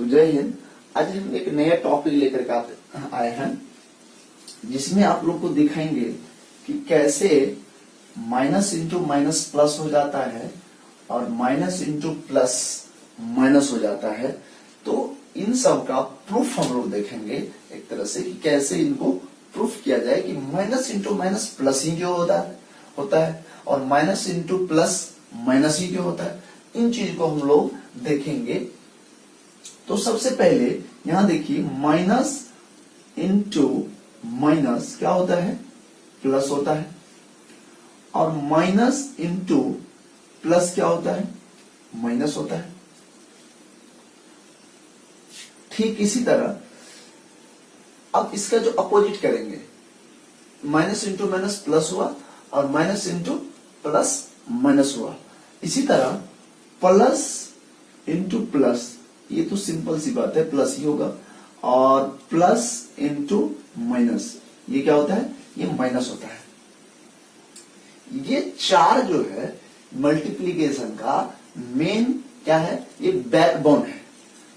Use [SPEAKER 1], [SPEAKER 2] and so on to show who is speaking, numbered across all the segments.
[SPEAKER 1] तो जय हिंद। आज हम एक नया टॉपिक लेकर के आए हैं जिसमें आप लोग को दिखाएंगे कि कैसे माइनस इंटू माइनस प्लस हो जाता है और माइनस इंटू प्लस माइनस हो जाता है। तो इन सब का प्रूफ हम लोग देखेंगे एक तरह से कि कैसे इनको प्रूफ किया जाए कि माइनस इंटू माइनस प्लस ही क्यों होता है और माइनस इंटू प्लस माइनस ही क्यों होता है। इन चीज को हम लोग देखेंगे। तो सबसे पहले यहां देखिए, माइनस इंटू माइनस क्या होता है, प्लस होता है, और माइनस इंटू प्लस क्या होता है, माइनस होता है। ठीक इसी तरह अब इसका जो अपोजिट करेंगे, माइनस इंटू माइनस प्लस हुआ और माइनस इंटू प्लस माइनस हुआ। इसी तरह प्लस इंटू प्लस, ये तो सिंपल सी बात है, प्लस ही होगा, और प्लस इंटू माइनस ये क्या होता है, ये माइनस होता है। ये चार जो है मल्टीप्लीकेशन का मेन क्या है, ये बैकबोन है।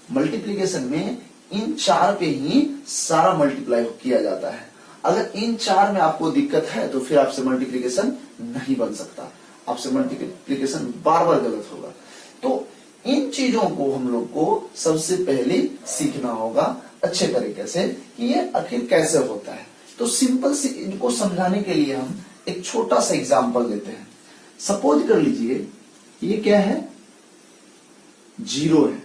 [SPEAKER 1] मल्टीप्लीकेशन में इन चार पे ही सारा मल्टीप्लाई किया जाता है। अगर इन चार में आपको दिक्कत है तो फिर आपसे मल्टीप्लीकेशन नहीं बन सकता, आपसे मल्टीप्लीकेशन बार बार गलत होगा। तो इन चीजों को हम लोग को सबसे पहले सीखना होगा अच्छे तरीके से कि ये आखिर कैसे होता है। तो सिंपल से इनको समझाने के लिए हम एक छोटा सा एग्जांपल लेते हैं। सपोज कर लीजिए ये क्या है, जीरो है,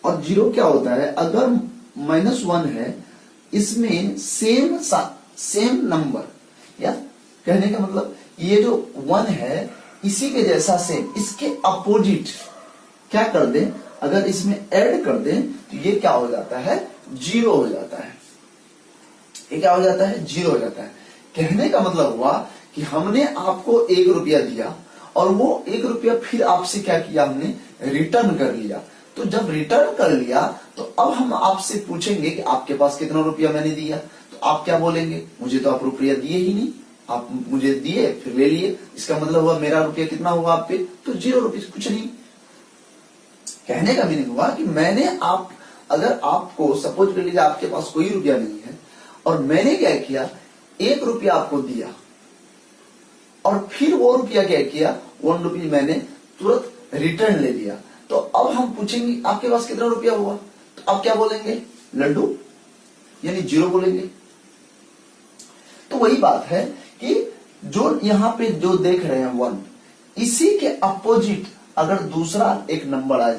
[SPEAKER 1] और जीरो क्या होता है, अगर -1 है, इसमें सेम नंबर, या कहने का मतलब ये जो 1 है इसी के जैसा सेम, इसके अपोजिट क्या कर दें, अगर इसमें ऐड कर दें तो ये क्या हो जाता है, जीरो हो जाता है। ये क्या हो जाता है, जीरो हो जाता है। कहने का मतलब हुआ कि हमने आपको 1 रुपया दिया और वो 1 रुपया फिर आपसे क्या किया, हमने रिटर्न कर लिया। तो जब रिटर्न कर लिया तो अब हम आपसे पूछेंगे कि आपके पास कितना रुपया मैंने दिया। तो आप क्या बोलेंगे, मुझे तो आप रुपया दिए ही नहीं, आप मुझे दिए फिर ले लिए, इसका मतलब हुआ मेरा रुपया कितना हुआ आप पे, तो 0 रुपये, कुछ नहीं। कहने का मीनिंग हुआ कि मैंने अगर आपको सपोज कर लीजिए आपके पास कोई रुपया नहीं है और मैंने क्या किया, 1 रुपया आपको दिया और फिर वो रुपया क्या किया, 1 रुपये मैंने तुरंत रिटर्न ले लिया। तो अब हम पूछेंगे आपके पास कितना रुपया हुआ, तो आप क्या बोलेंगे, लड्डू, यानी 0 बोलेंगे। तो वही बात है कि जो यहां पे जो देख रहे हैं 1, इसी के अपोजिट अगर दूसरा एक नंबर आ